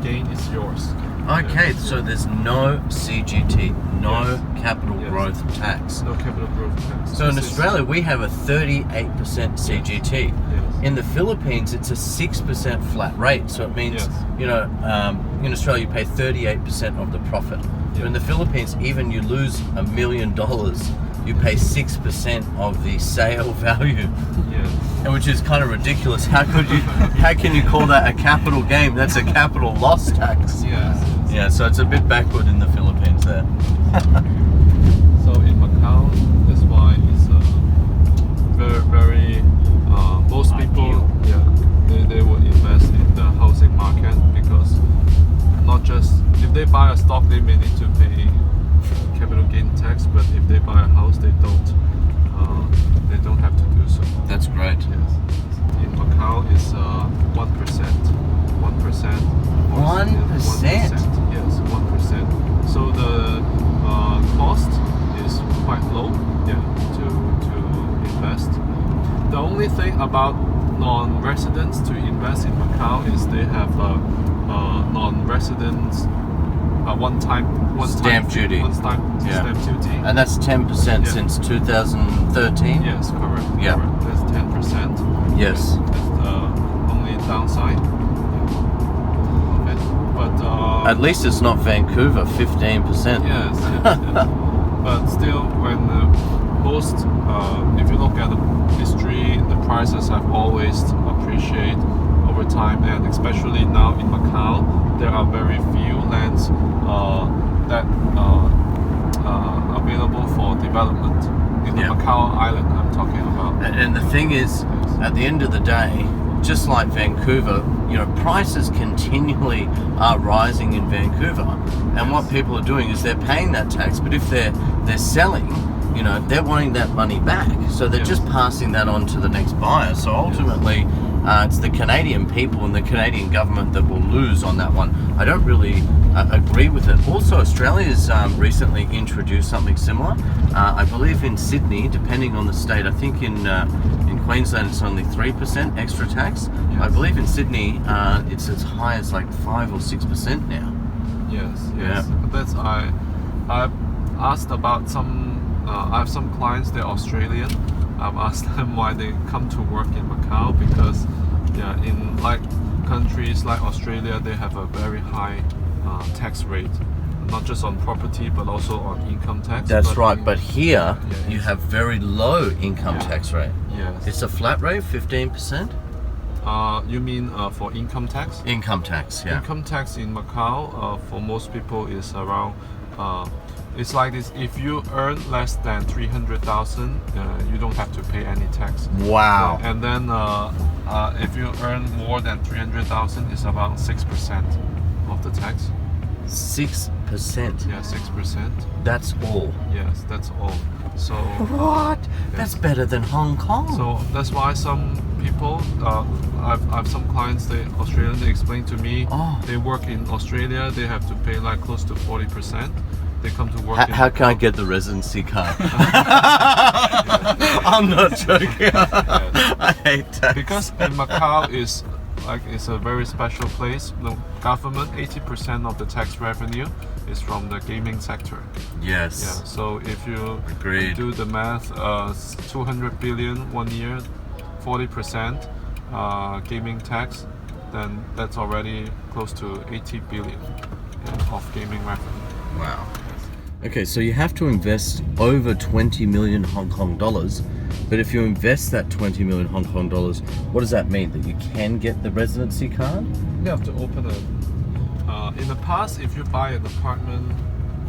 gain is yours. Okay, so there's no CGT, no Yes. capital Yes. growth tax. No capital growth tax. So in This is- Australia, we have a 38% CGT. Yes. In the Philippines, it's a 6% flat rate. So it means, Yes. in Australia, you pay 38% of the profit. But in the Philippines, even you lose $1 million, you pay 6% of the sale value. Yes. And which is kind of ridiculous. How can you call that a capital gain? That's a capital loss tax. Yes. Yeah, so it's a bit backward in the Philippines there. So in Macau, that's why it's very, very. Most people, they will invest in the housing market because not just if they buy a stock, they may need to pay capital gain tax, but if they buy a house, they don't have to do so. That's great. Yes. In Macau, it's 1%. 1%. 1%? Yes, 1%. So the cost is quite low. To invest. The only thing about non-residents to invest in Macau is they have non-residents one-time Stamp duty. stamp duty. And that's 10% Yeah. since 2013? Yes, correct. Yeah. Correct. That's 10%. Yes. That's the only downside of it. But At least it's not Vancouver, 15%. yes. But still, when if you look at the history, the prices have always appreciated over time, and especially now in Macau, there are very few lands that available for development in the Macau island I'm talking about. And the thing is, at the end of the day, just like Vancouver, prices continually are rising in Vancouver. And what people are doing is they're paying that tax, but if they're selling, they're wanting that money back. So they're just passing that on to the next buyer. So ultimately, it's the Canadian people and the Canadian government that will lose on that one. I don't really agree with it. Also, Australia's recently introduced something similar. I believe in Sydney, depending on the state, I think in Queensland it's only 3% extra tax. Yes. I believe in Sydney it's as high as like 5 or 6% now. Yes. Yeah. That's I've asked about some. I have some clients. They're Australian. I've asked them why they come to work in Macau because, in like countries like Australia, they have a very high tax rate, not just on property but also on income tax. That's right. But here you have very low income tax rate. Yes. It's a flat rate, 15%. You mean for income tax? Income tax, yeah. Income tax in Macau for most people is around. It's like this: if you earn less than 300,000, you don't have to pay any tax. Wow. And then if you earn more than 300,000, it's about 6% of the tax. 6%. Yeah, 6%. That's all. Yes, that's all. So What? That's better than Hong Kong. So that's why some people, I've some clients, they Australian, they explain to me, they work in Australia, they have to pay like close to 40%. They come to work. How can I get the residency card? I'm not joking. I hate tax. Because in Macau is it's a very special place. The government, 80% of the tax revenue is from the gaming sector. Yes. Yeah. So if you do the math, 200 billion 1 year, 40% gaming tax, then that's already close to 80 billion of gaming revenue. Wow. Okay, so you have to invest over 20 million Hong Kong dollars. But if you invest that 20 million Hong Kong dollars, what does that mean? That you can get the residency card? You have to open in the past, if you buy an apartment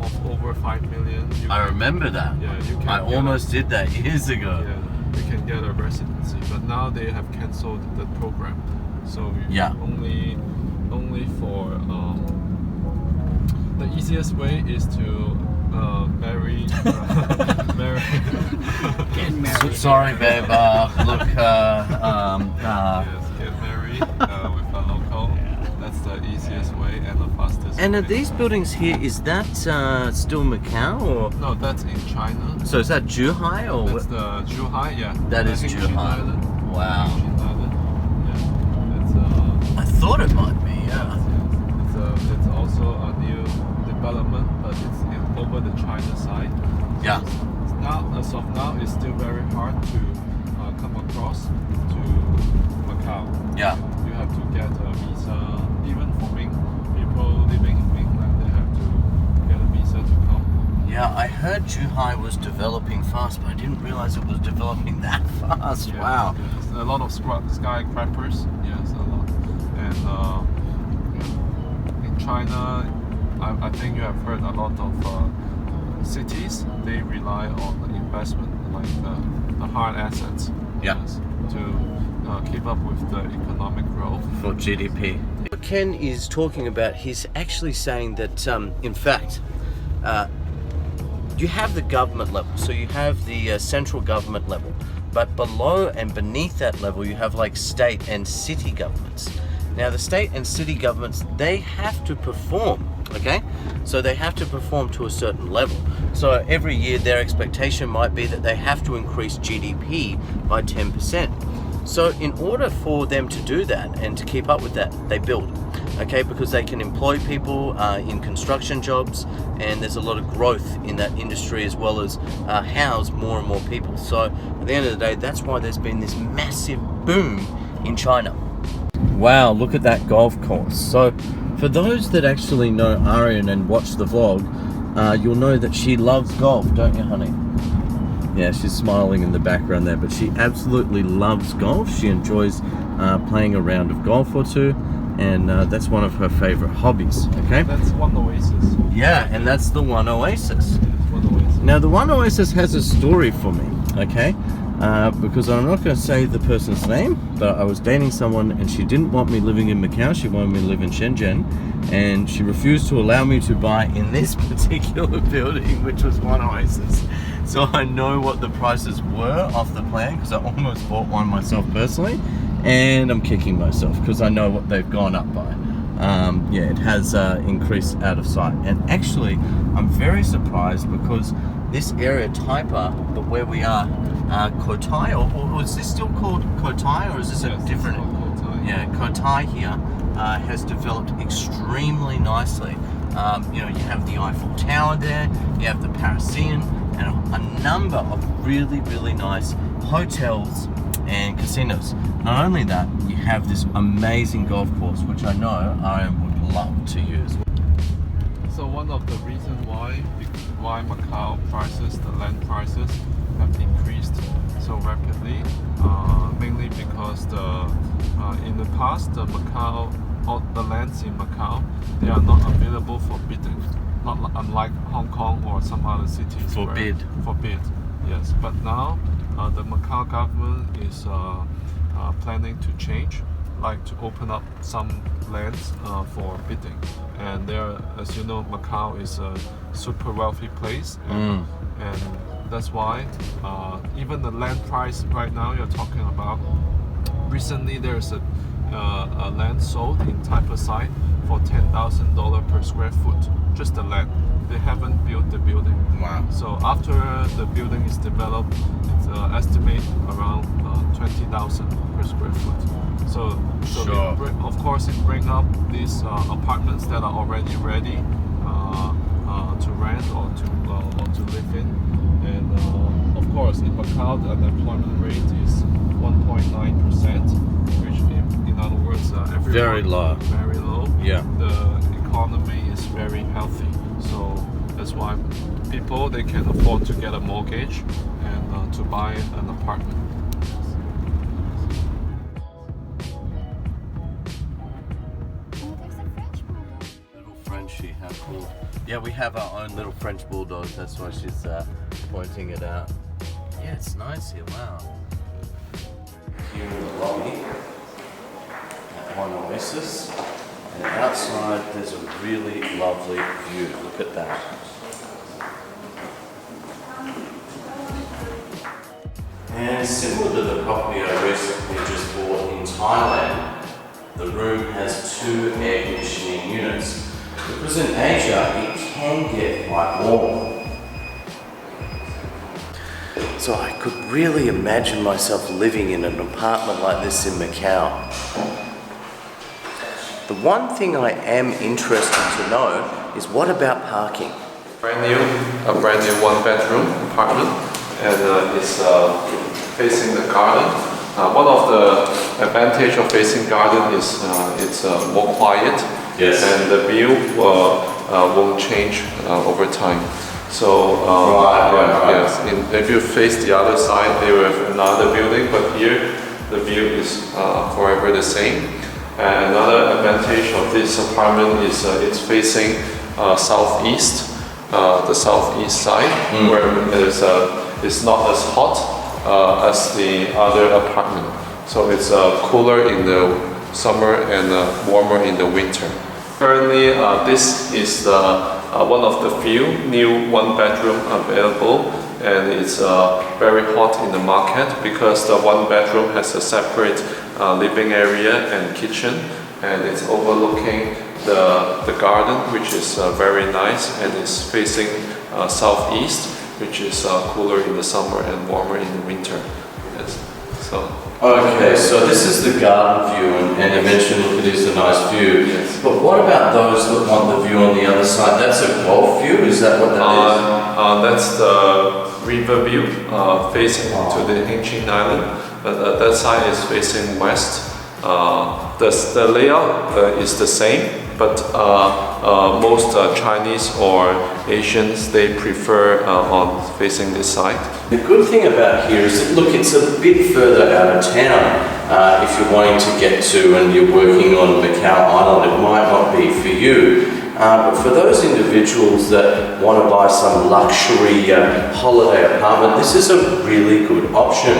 of over 5 million, I remember that. Yeah, you can. I almost did that years ago. Yeah, you can get a residency, but now they have cancelled the program. So only for the easiest way is to marry. Get married. Sorry, babe. Look. Yes, get married with a local. That's the easiest way and the fastest. And way. are these buildings here? Is that still Macau or? No, that's in China. So is that Zhuhai or? That's the Zhuhai. Yeah. That is Jin Zhuhai. Island. Wow. Jin Island. Yeah. It's I thought it might be. Yeah. It's a it's also a new development, but it's over the China side. Yeah. Now, as of now, it's still very hard to come across to Macau. Yeah. You have to get a visa. Even for people living in England, they have to get a visa to come. Yeah, I heard Zhuhai was developing fast, but I didn't realize it was developing that fast. Yes, Wow. yes. A lot of skyscrapers. Yes, a lot. And in China, I think you have heard a lot of cities. They rely on the investment, like the hard assets. Yeah. Yes, to keep up with the economic growth For GDP. What Ken is talking about, he's actually saying that, in fact, you have the government level, so you have the central government level, but below and beneath that level you have like state and city governments. Now the state and city governments, they have to perform, okay? So they have to perform to a certain level. So every year their expectation might be that they have to increase GDP by 10%. So in order for them to do that and to keep up with that, they build, okay? Because they can employ people in construction jobs, and there's a lot of growth in that industry, as well as house more and more people. So at the end of the day, that's why there's been this massive boom in China. Wow, look at that golf course. So for those that actually know Arian and watch the vlog, you'll know that she loves golf, don't you, honey? Yeah, she's smiling in the background there, but she absolutely loves golf. She enjoys playing a round of golf or two, and that's one of her favorite hobbies, okay? That's One Oasis. Yeah, and that's the One Oasis. One Oasis. Now, the One Oasis has a story for me, okay? Because I'm not going to say the person's name, but I was dating someone and she didn't want me living in Macau. She wanted me to live in Shenzhen, and she refused to allow me to buy in this particular building, which was One Oasis. So I know what the prices were off the plan, because I almost bought one myself personally, and I'm kicking myself because I know what they've gone up by. Yeah, it has increased out of sight. And actually, I'm very surprised because this area, Taipa, but where we are, Kotai, or is this still called Kotai, or is this a different? Yeah, Kotai here has developed extremely nicely. You know, you have the Eiffel Tower there, you have the Parisian, and a number of really, really nice hotels and casinos. Not only that, you have this amazing golf course, which I know I would love to use. So one of the reasons why Macau prices, the land prices, have increased so rapidly, mainly because in the past the lands in Macau, they are not available for bidding, not unlike Hong Kong or some other cities. For bid, yes. But now the Macau government is planning to change, like to open up some lands for bidding. And there, as you know, Macau is a super wealthy place, and that's why even the land price right now you're talking about. Recently, there's a land sold in Taipa side for $10,000 per square foot, just the land. They haven't built the building. Wow. So after the building is developed, it's estimated around 20,000 per square foot. So sure. Of course, it brings up these apartments that are already ready to rent or to live in. And of course, in Macau, the unemployment rate is 1.9%, which in other words, very low. Very low. Yeah. The economy is very healthy, so that's why people, they can afford to get a mortgage and to buy an apartment. Frenchie, how cool. Yeah, we have our own little French bulldog, that's why she's pointing it out. Yeah, it's nice here, wow. Here in the lobby at One Oasis, and outside there's a really lovely view. Look at that. And similar to the property I recently just bought in Thailand, the room has 2 air conditioning units. Because in Asia, it can get quite warm. So I could really imagine myself living in an apartment like this in Macau. The one thing I am interested to know is what about parking? A brand new one-bedroom apartment, and it's facing the garden. One of the advantage of facing garden is it's more quiet, yes, and the view won't change over time. So right. yes, if you face the other side, they will have another building, but here the view is forever the same. And another advantage of this apartment is it's facing southeast, the southeast side, where it's not as hot as the other apartment. So it's cooler in the summer and warmer in the winter. Currently, this is one of the few new one-bedroom available, and it's very hot in the market because the one-bedroom has a separate living area and kitchen, and it's overlooking the garden, which is very nice, and it's facing southeast, which is cooler in the summer and warmer in the winter. Yes. So. Okay, so this is the garden view, and you mentioned look, it is a nice view. Yes. But what about those that want the view on the other side? That's a golf view, is that what that is? That's the river view facing to the Hengqin Island, but that side is facing west. The layout is the same, but most Chinese or Asians, they prefer on facing this side. The good thing about here is that, look, it's a bit further out of town. If you're wanting to get to and you're working on Macau Island, it might not be for you. But for those individuals that want to buy some luxury holiday apartment, this is a really good option.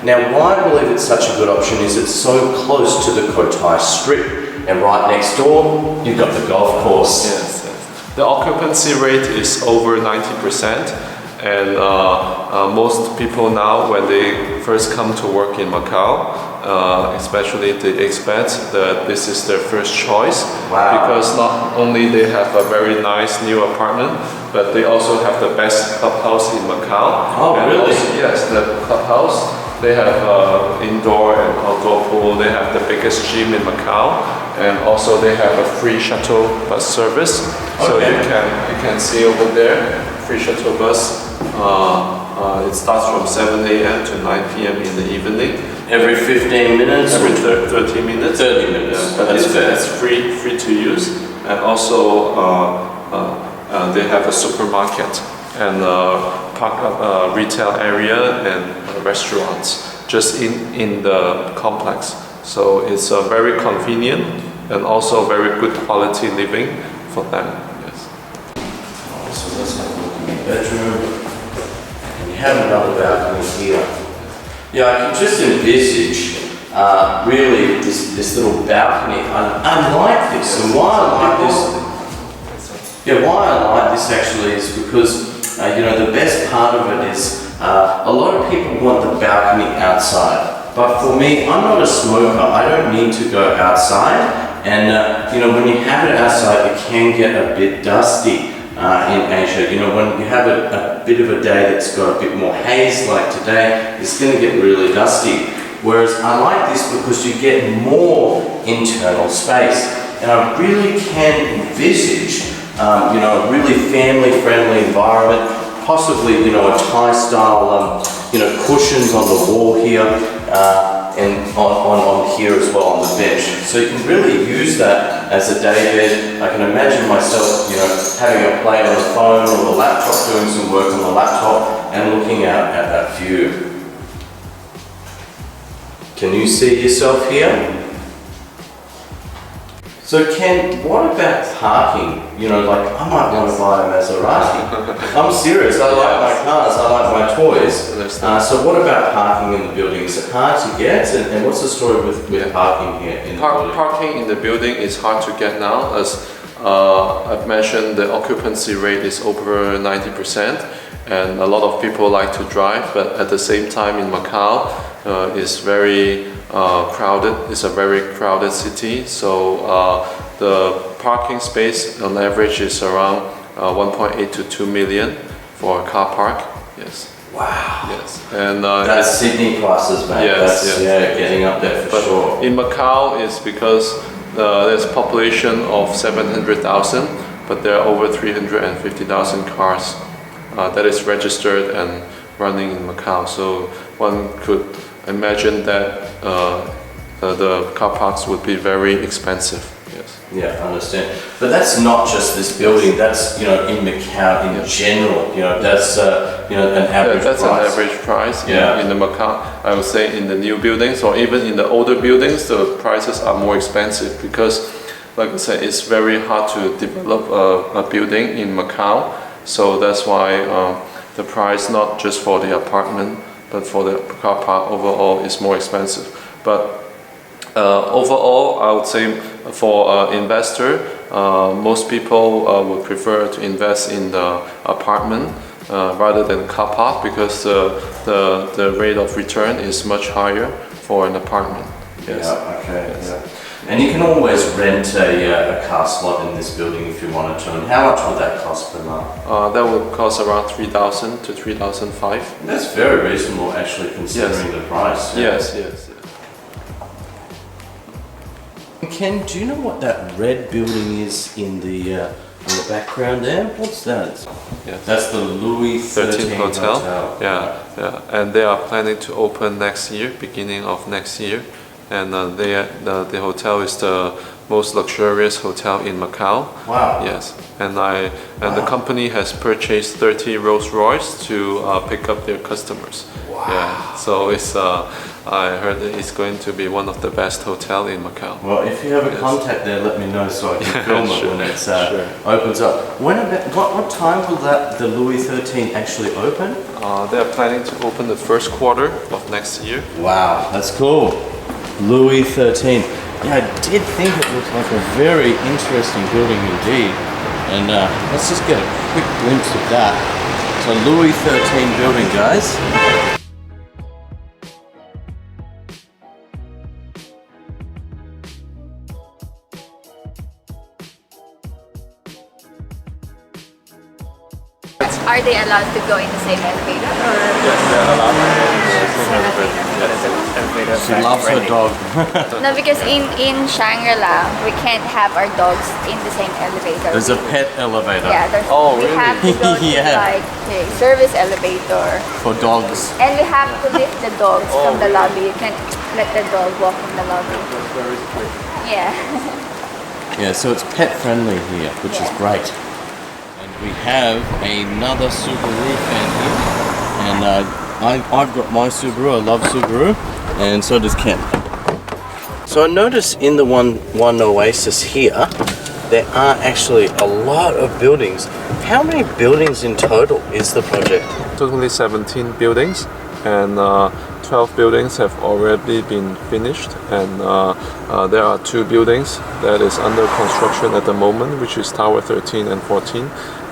Now, why I believe it's such a good option is it's so close to the Cotai Strip, and right next door, you've got the golf course. Yes, yes. The occupancy rate is over 90%, and most people now, when they first come to work in Macau, especially the expats, this is their first choice. Wow. Because not only they have a very nice new apartment, but they also have the best clubhouse in Macau. Oh, and really? Also, yes, the clubhouse. They have indoor and outdoor pool. They have the biggest gym in Macau, and also they have a free shuttle bus service. So okay. you can see over there, free shuttle bus. It starts from 7 a.m. to 9 p.m. in the evening. Every 15 minutes? Every 30 minutes. 30 minutes. Yeah, but it's free to use, and also they have a supermarket and retail area and restaurants just in the complex. So it's very convenient and also very good quality living for them. Yes. So let's have a look in the bedroom. And you have another balcony here. Yeah, I can just envisage really this little balcony. I like this, and why I like this. Yeah, why I like this actually is because the best part of it is a lot of people want the balcony outside. But for me, I'm not a smoker. I don't need to go outside. And when you have it outside, it can get a bit dusty in Asia. When you have a bit of a day that's got a bit more haze like today, it's going to get really dusty. Whereas I like this because you get more internal space. And I really can envisage a really family-friendly environment, possibly, a Thai-style, cushions on the wall here, and on here as well on the bench. So you can really use that as a day bed. I can imagine myself, having a play on the phone or the laptop, doing some work on the laptop, and looking out at that view. Can you see yourself here? So Ken, what about parking? I might want to buy a Maserati. I'm serious, I like my cars, I like my toys. So what about parking in the building? Is it hard to get? And what's the story with parking here in the building? Parking in the building is hard to get now, as I've mentioned, the occupancy rate is over 90%, and a lot of people like to drive, but at the same time in Macau, it's very crowded. It's a very crowded city, so the parking space on average is around 1.8 to 2 million for a car park. Yes. Wow. Yes. And that's Sydney prices, mate. Yes, that's getting up there for sure. In Macau, it's because there's a population of 700,000, but there are over 350,000 cars that is registered and running in Macau. So one could imagine that the car parks would be very expensive. Yes. Yeah, I understand. But that's not just this building. That's in Macau in general. That's an average that's price. An average price. Yeah. In the Macau, I would say in the new buildings or even in the older buildings, the prices are more expensive because, like I said, it's very hard to develop a building in Macau. So that's why the price, not just for the apartment, but for the car park overall, is more expensive. But overall, I would say for investor, most people would prefer to invest in the apartment rather than car park because the rate of return is much higher for an apartment. Yes. Yeah, okay. Yes. Yeah. And you can always rent a car slot in this building if you wanted to. And how much would that cost per month? That would cost around 3,000 to 3,500. That's very reasonable, actually, considering the price. Yeah. Yes. Ken, do you know what that red building is in the background there? What's that? Yes. That's the Louis XIII Hotel. Yeah. And they are planning to open next year, beginning of next year. And the hotel is the most luxurious hotel in Macau. Wow. Yes. And the company has purchased 30 Rolls Royce to pick up their customers. Wow. Yeah. So it's I heard that it's going to be one of the best hotel in Macau. Well, if you have a contact there, let me know so I can film it when it opens up. What time will the Louis XIII actually open? They are planning to open the first quarter of next year. Wow, that's cool. Louis XIII. Yeah, I did think it looked like a very interesting building indeed. And let's just get a quick glimpse of that. So Louis XIII building, guys. Are they allowed to go in the same elevator? Or? Yes, they're allowed to go in the same elevator. She loves her dog. No, because in Shangri-La, we can't have our dogs in the same elevator. There's a pet elevator. Yeah, we have to go to like the service elevator. For dogs. And we have to lift the dogs from the lobby. You can't let the dog walk in the lobby. That's very strict. Yeah. Yeah, so it's pet friendly here, which is great. We have another Subaru fan here, and I've got my Subaru. I love Subaru, and so does Ken. So I noticed in the One Oasis here, there are actually a lot of buildings. How many buildings in total is the project? Totally 17 buildings, and 12 buildings have already been finished, and there are 2 buildings that is under construction at the moment, which is Tower 13 and 14.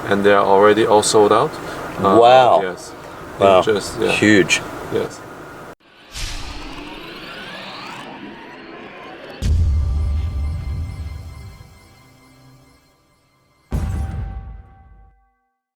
And they are already all sold out. Wow. Yes. Wow. Just, yeah. Huge. Yes.